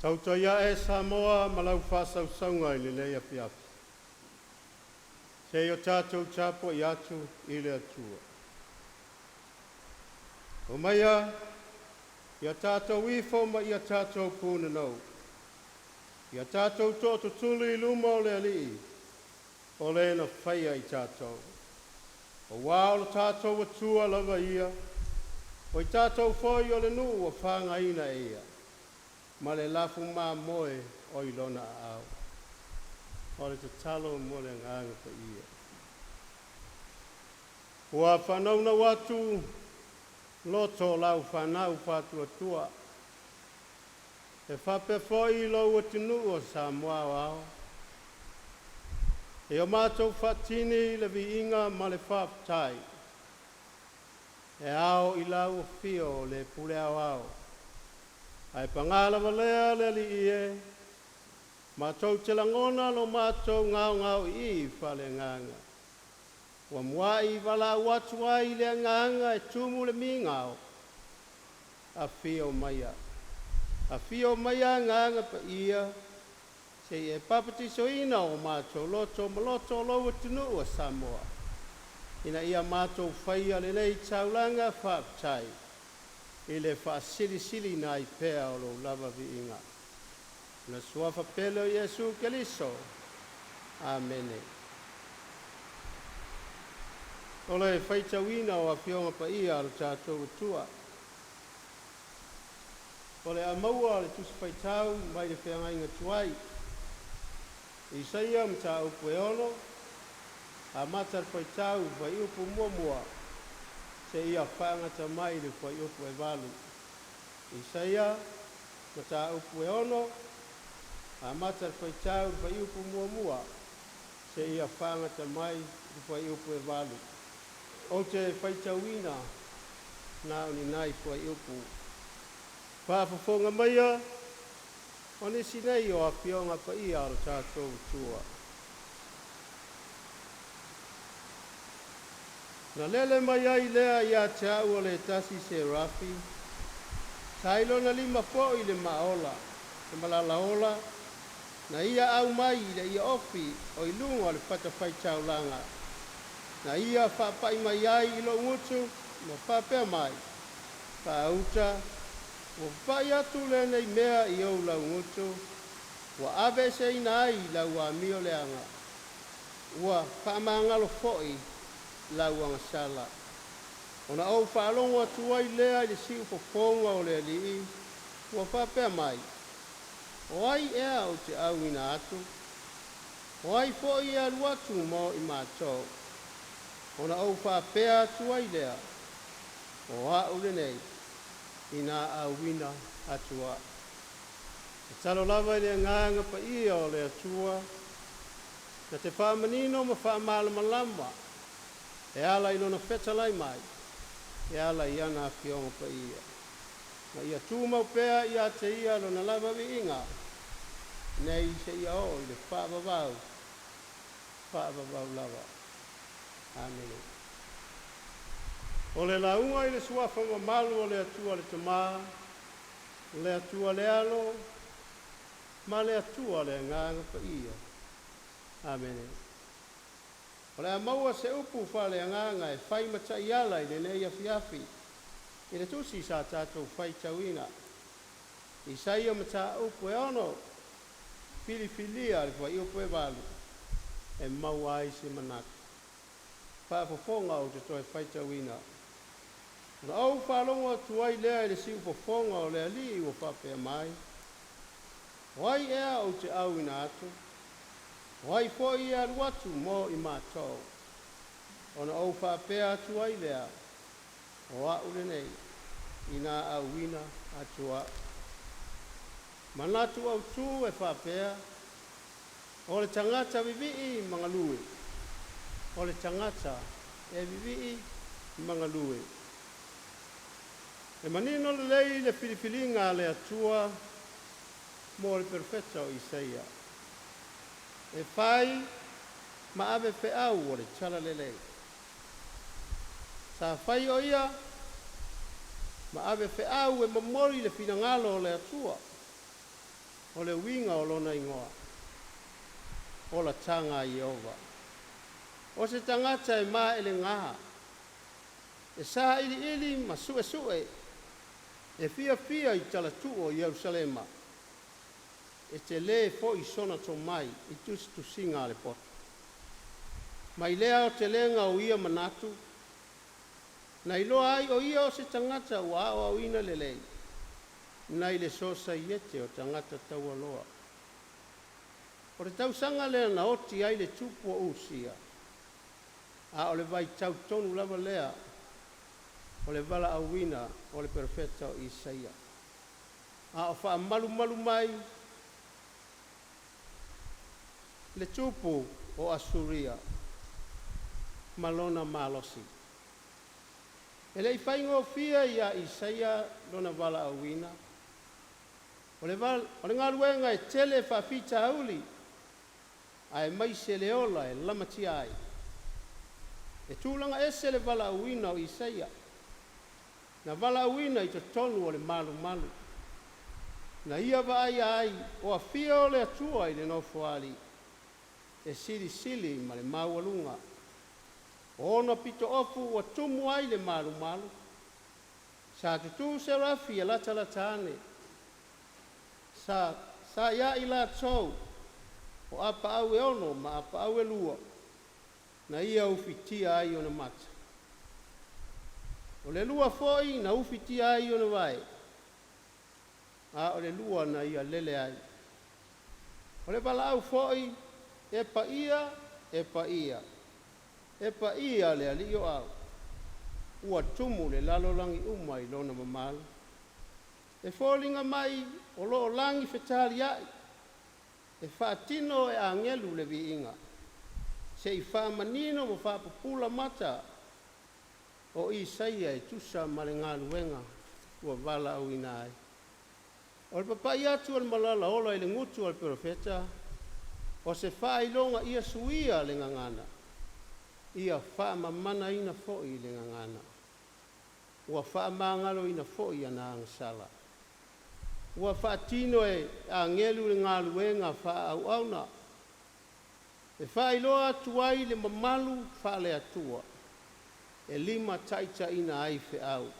Tautoia e Samoa malau whasausaunga I le lea piapi. Se o tātou tāpo I atu I le atua. O maia, ia tātou ifo ma ia tātou pūna nau. Ia tātou tō tutulu I luma o le alii, o le na whaia I tātou. O wāo tātou atua lava ia, o I tātou whoi o le nu o whanga ina ia. Ma le lafu mā moe o I lona au. O le te talo mo le nganga pa ia. Ua whanau na watu, loto lau whanau whātua tua. E whape fwoi lau atinu o Samoa wao. E o mātou whatini le vi inga ma le whaptai. E ao I lau o fio le pule au au. Ai pangala valea le li ie, mātou te langona lo mātou ngau ngau I whale nganga. Wa mwai wala watu ai le nganga e tumu le mingao. A fio maya. A fio maya nganga pa ia, se e papati soina o mātou loto maloto lo watunu o Samoa. Ina ia mātou whaia le nei taulanga whaptai. I le whaasiri na I pēa o lo lava vi inga. Na suafa pelo Yesu Keliso. Amene. O le whaitawina o a whionga pa ia alo tātou tua. O le amaua le tusi whaitau mai le whianga inga tuai. I saia mta upu e ono. A matar whaitau vai upu mua mua. Se ia whangata mai le whai upu e walu. I saia, mata upu e ono, a matar whaitau whai upu mua mua, se ia whangata mai le whai upu e walu. O te whaitauina, nā uni nai whai upu. Whaafafonga maia, one sinei o a whionga pa ia aro tātou tua. Na lele mai ai lea ia te au o le tasi se rafi. Tailo na lima po I le maola, le malala ola. Na ia au mai le ia ofi o I lunga le pata whai taulanga. Na ia whapai mai ai I lo ngutu, ma whapea mai. Whauta, o whai atu le nei mea I au lau ngutu. Wa abe se ina ai lau a mio le anga. Wa whamangalo foi. Lauanga sala. Ona au whaalongo atu ai lea I le siu poponga o le alii, ua whapea mai. O ai ea o te au ina atu. O ai fo I alu atu mo I mātou. Ona au whapea atu ai lea. O au le nei, ina au ina atua. E talo lava I le nganga pa ia o le atua. Na te whamanino ma whamalama lama. E ala I lona whetalai mai, e ala I ana whionga pa ia. Ma ia tūmau pēa ia te ia lona lava vi inga. Nei se ia o I le whaavavau lava. Amen. O le launga I le suafa ma malu o le atua le tamā, le atua le alo, ma le atua le nganga pa ia. Amen. O le maua se upu whale anganga e whai mata I ala I le nei afi. I le tusi sa tātou whai tauina. I saia mata upu e ono. Filifilia le whai upu e walu. E maua ai se manaka. Whaafafonga o te toi whai tauina. Na au whalonga tuai lea I le si upafonga o le ali o whapea mai. Wai ea o te au ina atu. Wai fo I alu atu mo I mātou. Ona au whapea atu ai lea. O a ule nei. Ina au wina atua. Manatu au tu e whapea. O le tangata vivi mangalue. O le tangata e vivi mangalue. E manino le lei le filifilinga le atua. Mo le perfetta o Isaia. E whai ma ave fe au o le tala lele. Sa whai o ia, ma ave fe au e mamori le finangalo o le atua. o le winga o lona ingoa o la tanga Iova. O se tangata e maa ele ngaha, e sa ili ma sue e fia i talatu o Yerusalema, e te le fo i sona to mai i tu singa le poto. Mai lea o te lenga o ia manatu, na iloa ai o ia o se tangata ua o ina le lei, na i le sosa iete o tangata taua loa. O le tausanga lea na oti ai le tupu o usia, a o le vai tau tonu lava lea, o le vala awina o le perfeta o Isaia. A o wha malu mai, le tupu o Asuria, malona malosi. E le whaingo fia ia Isaia lona vala awina, o le ngaruenga e tele whawhita auli, ai mai se le ola e lamati ai. E tūlanga ese le vala awina o Isaia, na vala awina i to tonu o le malu. Na ia vai ai o a fia o le atua i le nofo ali, e sili ma le maualunga. O ono pito ofu o tumu ai le malu. Sa tutu se rafi e lata ane. Sa ia i la tau, o apa au e ono ma apa au e lua. Na ia ufitia ai o na mata. O le lua foi na ufitia ai o na vai. A o le lua na ia lele ai. O le bala au foi e pa ia. E pa ia le ali o au. Ua tumu le lalolangi umai lona mamalu. E fōlinga mai o loo langi fetali ai. E whaatino e angelu le vi inga. Se i whaamanino mo whaapupula mata o Isaia e tusa male ngā luenga ua vala au inai. O le papai atu al malala ola i le ngutu al profeta o se whailonga ia suia le ngangana. Ia whaamamana ina foi le ngangana. Ua whaamangalo ina foi ana angsala. Ua whaatino e angelu le ngā luenga whaau auna. E whailoa atuai le mamalu whaale atua. E lima taita ina ai fe au.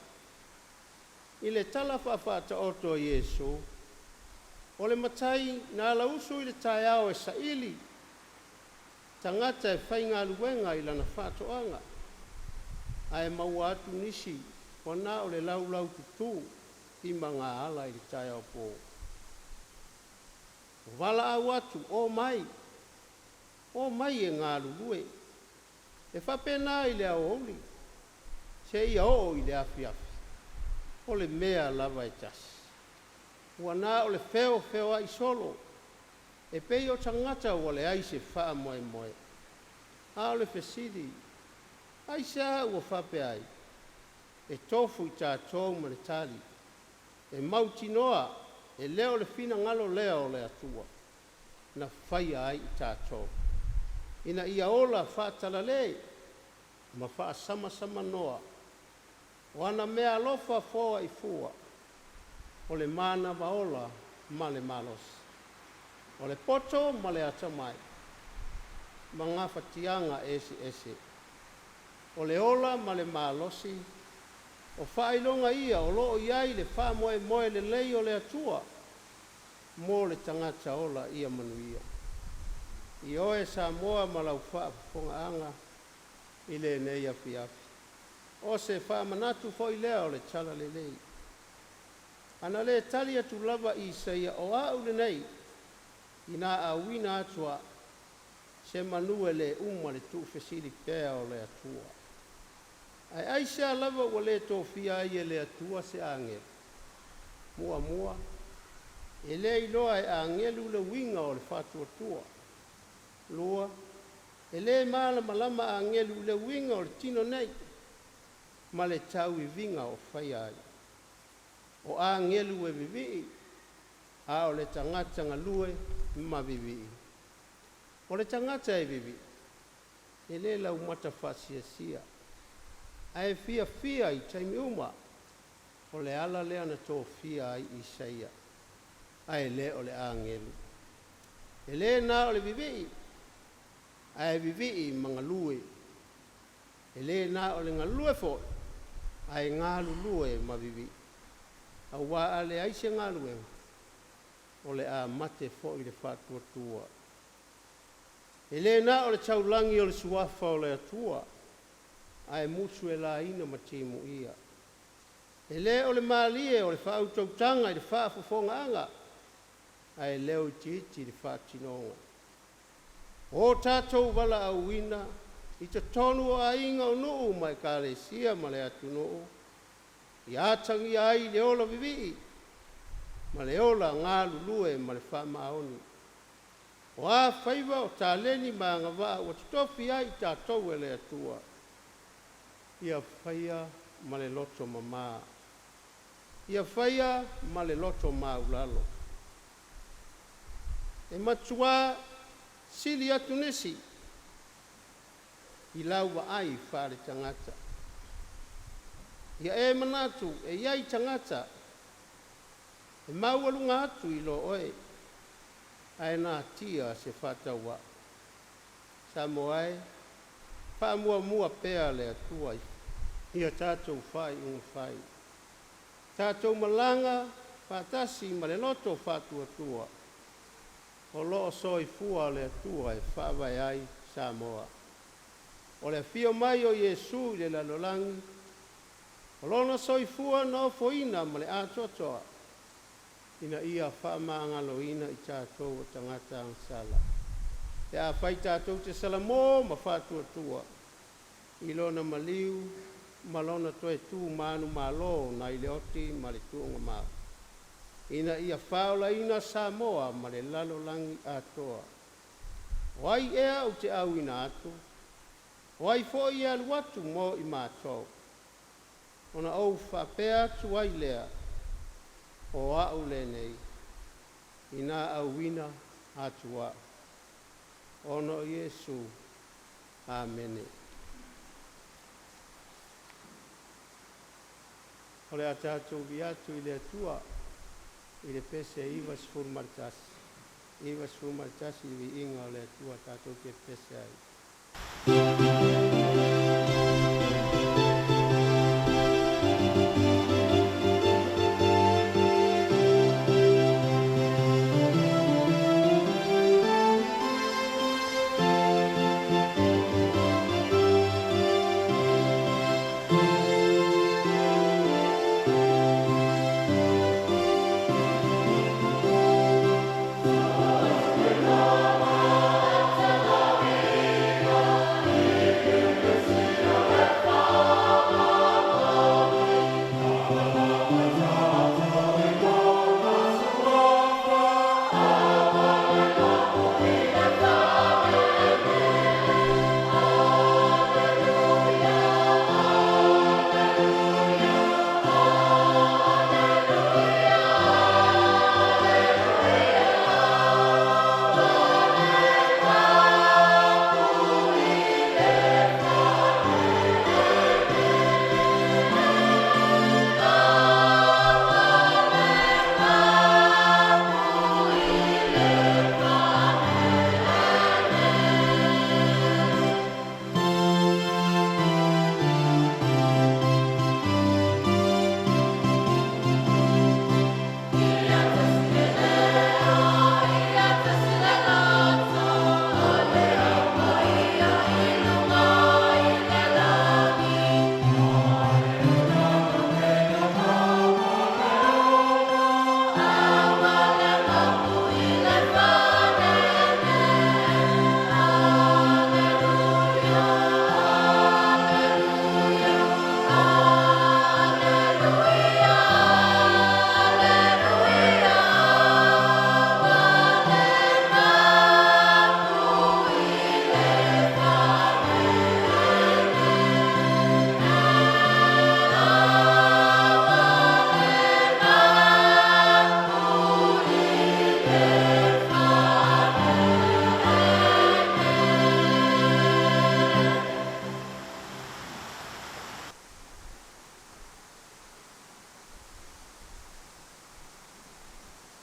I le tala whaafata oto Yesu, o le matai na lausu i le tai au e saili, tangata e whainga luenga i lana whatoanga. Ai maua atu nisi, wana o le lau tutu, i manga ala i le tai au po. Wala au atu, o mai e ngā lulue. E whapena i le au oli, se ia o i le afi. O le mea lava e tasi. Ua nā o le feo ai solo. E pei o tangata ua le aise wha moe. A o le fesidi. Aisa ua whape ai. E tofu i tātou ma le tali. E mauti noa. E leo le fina ngalo leo le atua. Na whaia ai i tātou. Ina ia ola whaatala le. Ma wha sama noa. O ana mea lofa foa i fua, o le mana vaola ma le malos. O le poto ma le atamai, ma ngā whatianga ese. O le ola ma le malosi, o whailonga ia o loo iai le wha moe le lei o le atua, mo le tangata ola ia manuia. I oe sa moa ma lau wha fonga anga, i le nei afi. O se whaamanatu foi lea o le tala le lei. Ana le tali atu lava i Isaia o au le nei, i nā awina atua, se manue le le tu fesili pēa o le atua. Ai aisa lava ua le tōwhia ai e le atua se angelu. Mua, e le iloa e angelu le winga o le whatua tua. Lua, e le malama angelu le winga o le tino nei. Ma le tau i vinga o whai ai. O a ngelu e vivi, a o le tangata ngalue ma vivi. O le tangata e vivi, e le lau mata whasia. A e fia i taimi uma, o le ala lea na tō fia ai Isaia. ai le o le angelu. E le na o le vivi, ai vivi mangalue. E le na o le ngalue fo, ai ngalu lue ma vivi. A wa ale aise ngalue, o le a mate fo i le fatua tua. E le na o le taulangi o le suafa o le atua, ai musu e la ina ma timu ia. E le o le malie o le whau tautanga i le wha fufonga anga, ai leo i titi le wha tinonga. O tātou wala au wina, i te tonu a inga o nuu mai ka le sia ma le atu nuu. I atangi ai le ola vivi, ma le ola ngā lulue ma le wha maoni. O a whaiva o tā leni ma ngā wā, o te tofi ai tātou e le atua. Ia whaia ma le loto mamā. Ia whaia ma le loto maulalo. E matua sili atu nesi, i laua ai whare tangata. Ia e manatu, e iai tangata, e maualunga atu i lo oe, ai nā tia se whataua. Sa moai, wha mua pēa le atua, ia tātou whai whai. Tātou malanga, whatasi ma le loto whatua tua. O loo soi fua le atua e whaavai ai Samoa. O le fio mai o Iesu le lalolangi. O lona soi fua no foina ma le atotoa. Ina ia whaamangalo ina i tātou o tangata ang sala. Te a whai tātou te salamo ma whatua tua. I lona maliu, ma lona toe tū manu malo na i leoti ma le tuonga mau. Ina ia whaola ina Samoa ma le lalolangi atoa. Wai ea o te au ina atu. Wai fo i alu atu mo i mātou. Ona au whapea tu ai lea. O au le nei. Ina au ina atua. Ono Iesu. Amene. O le atatu viatu i le atua. I le pese iwa sfur martas. Iwa sfur martas i vi inga o le atua tātou ke pese ai.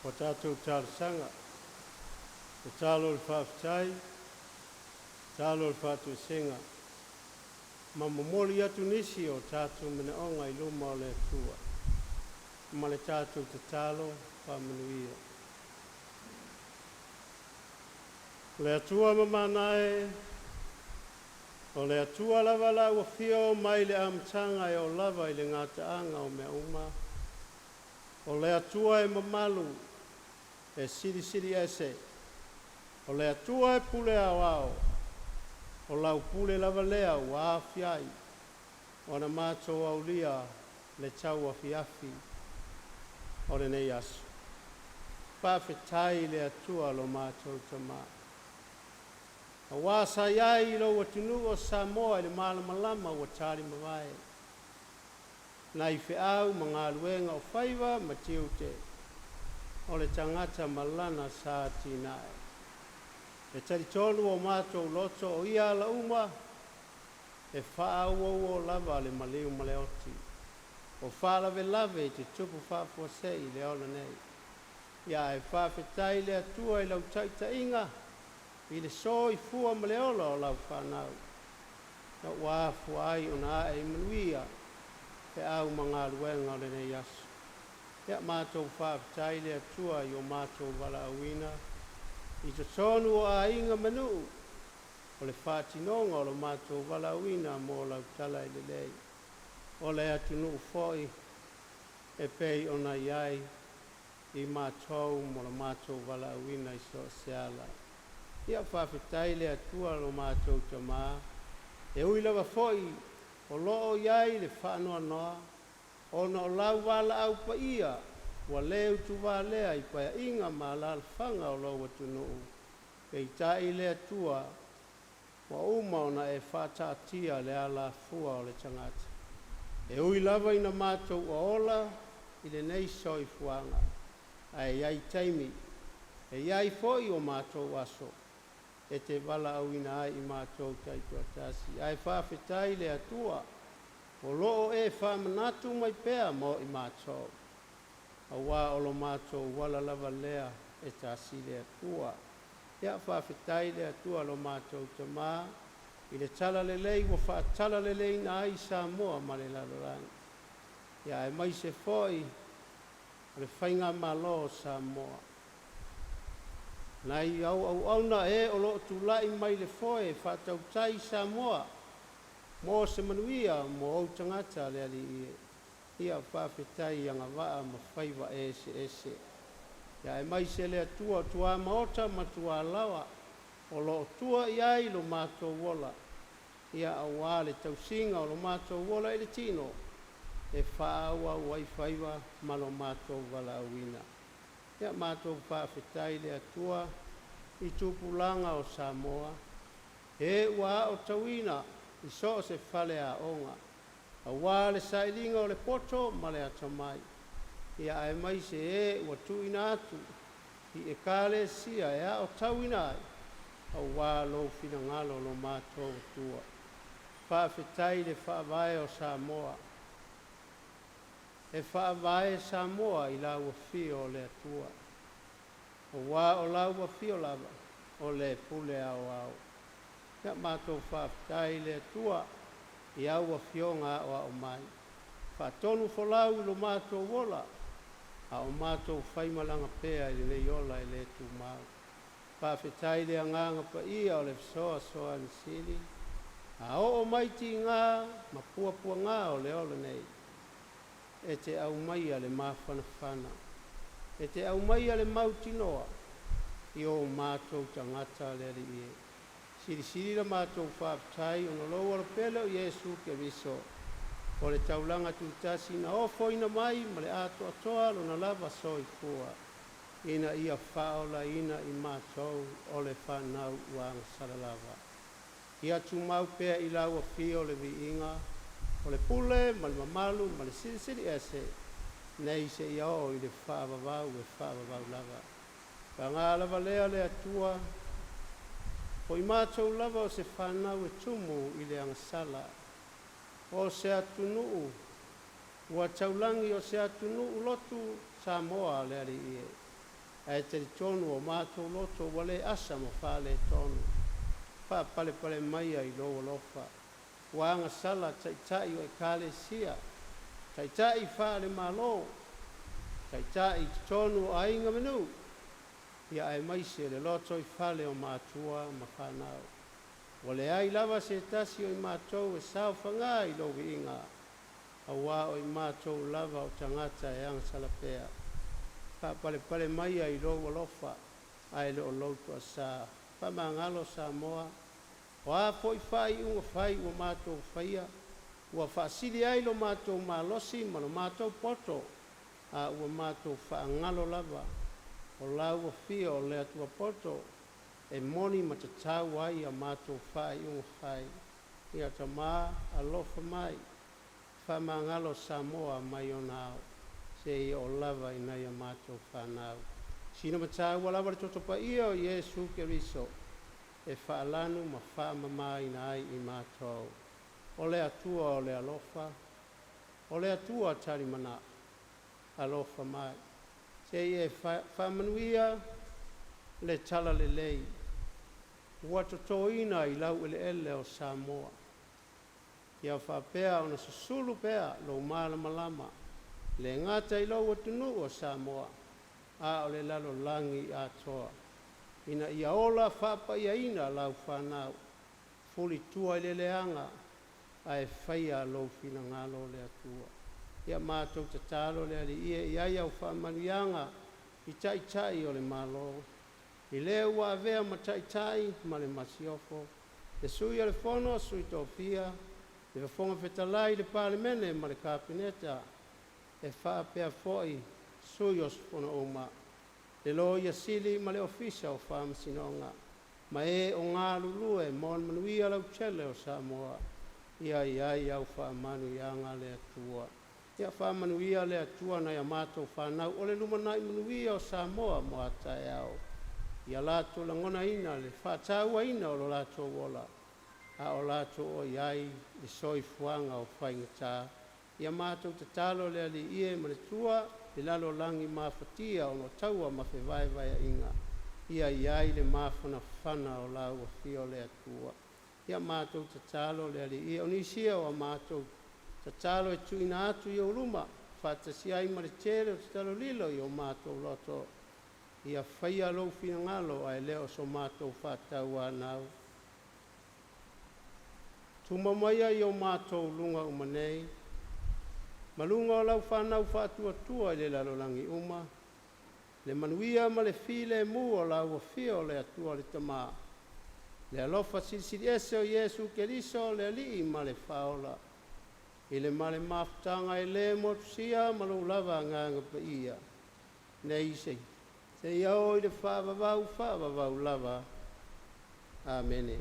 o tātou tālasanga, o tālo le whaafitai, tālo le whaatusenga, ma momoli atu nisi o tātou mene onga I luma o le atua, ma le tātou te tālo whamanuia. Le atua mamanae, o le atua lava la ua fio mai le amtanga o lava I le ngataanga o mea uma, o le atua mamalu, e siri ese, o le atua e pule awao, o lau pule lava lea ua afiai, o na mātou aulia le tau afiafi, o le nei asu. Pāwhetai le atua lo mātou tamaa. A wasa iai lo watunu o Samoa le malamalama wa tari mawai. Nai whiau mga luenga o whaiva ma tiute. O le tangata malana sa tinae. E tari tolu o mātou loto o ia la uma. E whaau o lava le maleu maleoti. O whalave lave te tupu whaafuasei le ola nei. Ia e whawhetai le atua I lau taita inga. I le so I fua ma le ola o lau whanau. Na ua fuai o na e manuia. Pe au mga luenga o le nei asu. Ia mātou whaafitai le atua I o mātou wala awina. I to tonu o a inga manu. O le whaatinonga o le mātou wala awina mo lau tala I le lei. O le atunu foi. E pei o na iai. I mātou mo le mātou wala awina I so seala. Ia whawhetai le atua lo mātou tamā. E ui lawa foi, o loo iai le whanua noa, o na o lau wala au pa ia, wa leu tu wā lea I paia inga mā lal whanga o lau atunuu. Kei tai le atua, wa uma o na e whātātia le ala fua o le tangata. E ui lawa ina mātou o ola, I le nei soi fuanga. Ai iai taimi, e iai foi o mātou aso. E te wala au ina ai I mātou taitua tasi. Ai whawhetai le atua, o loo e whamanatu mai pēr mo I mātou. A wā olo mātou wala lava lea e tasi le atua. Ia whawhetai le atua lo mātou tamā, I le tala le lei, wa whaatala le lei na ai Samoa ma le lalorani. Ia e mai se foi, le whainga malo Samoa. Nai au na e o lo tu lai mai le foe whatau tai Samoa. Mo se manuia mo au tangata le ali ie. Ia whawhetai anga waa ma whaiva ese. Ia e mai se le atua tua maota ma tua lawa. O lo tua iai lo mātou wola. Ia awa le tausinga o lo mātou wola I le tino. E whaaua wai whaiva ma lo mātou wala awina. Ia mātou whawhetai le atua I tupulanga o Samoa. E ua o tawina I so se whale a onga. A wā le sailinga o le poto ma le atamai. Ia ai mai se e ua tuina atu. I e kāle sia e a o tawina ai. A wā lo whina ngalo lo mātou tua. Whawhetai le whaavae o Samoa. E whaavae Samoa I la ua whio le atua. O wā o lau wa whio lava o le pule au. Ia mātou whawhetai le atua I au wa whio ngā o mai. Whaatonu wholau I lo mātou wola. A o mātou whaimalanga pēa I le ola I le tu mau. Whawhetai le anganga pa ia o le soa ni sili. A o maiti ngā ma pua ngā o le ola nei. E te au mai le mawhanawhana. E te au mai le mautinoa. I o mātou tangata le ali ie. Siri la mātou whaafitai o na loa la pele o Iesu ke viso. O le taulanga tutasi na ofo ina mai ma le ato atoa lo na lava soi fua. Ina ia whaola ina I mātou o le whanau uang saralava. Ia tu mau pēr I lau a whio le vi inga. O le pule, ma le mamalu, ma le siri ese. Nei se ia o I le whaavavau e whaavavau lava. Ka ngā lava lea le atua. O I mātou lava o se whanau e tumu I le angasala. O se atunuu. Ua taulangi o se atunuu lotu Samoa le ali ie. ai te tonu o mātou loto wale asa mo whale tonu. Wha pale pale mai ai lo lofa. Wanga sala tai o e kale sia. Tai whale malo. Tai tonu a inga manu. Ia ai maise le loto I whale o mātua ma whanau. Wale ai lava se tasi o I mātou e sao whangai lo inga. Awa o I mātou lava o tangata e ang salapea. Pa pale mai ai lo lofa. Ai lo loto asa. Pa mangalo sa moa. Wa foi fai unga fai o mātou faia. Wa whaasiri ai lo mātou malosi ma lo mātou poto. A ua mātou whaangalo lava. O lau o fia o lea tua poto. E moni ma te tau ai a mātou whai unga fai. Ia ta mā a lofa mai. Whamangalo Samoa mai o nao. Se I o lava I nei a mātou whanau. Sino ma tau wa lava le totopa ia o Yesu Keriso. E whaalanu ma whaamamai nai I mātou. O lea tua o lea lofa. O lea tua tari mana. Alofa mai. Se I whaamanuia le tala le lei. Ua totoina I lau ele o Samoa. Ia whapea o na susulu pea lo malama. Le ngata I lau atunu o Samoa. A o le lalo langi a toa. Ina ia ola whapa ia ina lau whanau. Fuli tua I le leanga. A e whaia lo fina ngalo le atua. Ia mātou te talo le ali ia iau whamanuianga I tai o le malo. I leo wa avea ma tai ma le masiofo. Le sui le fono sui tofia. Le fonga fetalai le palemene ma le kapineta. E whaapea foi sui o sfono oma. Le lo ia sili ma le ofisa o whamasinonga. Ma e o ngā lulue mon manuia lau tele o Samoa. Ia au whamanuianga le atua. Ia whamanuia le atua na ia mātou whanau. O le lumanai manuia o Samoa mo atai au. Ia lato langona ina le whātaua ina o lo lato wola. A o lato o iai le soi fuanga o whaingatā. Ia mātou te talo le ali ie ma le tua. Le lalo langi mawhatia o no taua ma whewai inga. Ia iai le mawhana whana o lau a fio le atua. Ia mātou te talo le ali ie. O nisia o mātou te talo e tuina atu I o luma. Whatasi ai ma le tere o te talo lilo I o mātou loto. Ia whaia lo fina ngalo ai leo so mātou whatau anau. Tumamaia I o mātou lunga umanei. Malunga o lau whanau whātua I le lalolangi uma. Le manuia ma le file mu o lau o fio le atua le tamā. Le alofa siri ese o Yesu Keriso le alii ma le whaola. I le male mafutanga I le motusia ma lo lava nganga pa ia. Nei sei. Se iau I le whaavavau lava. Amen.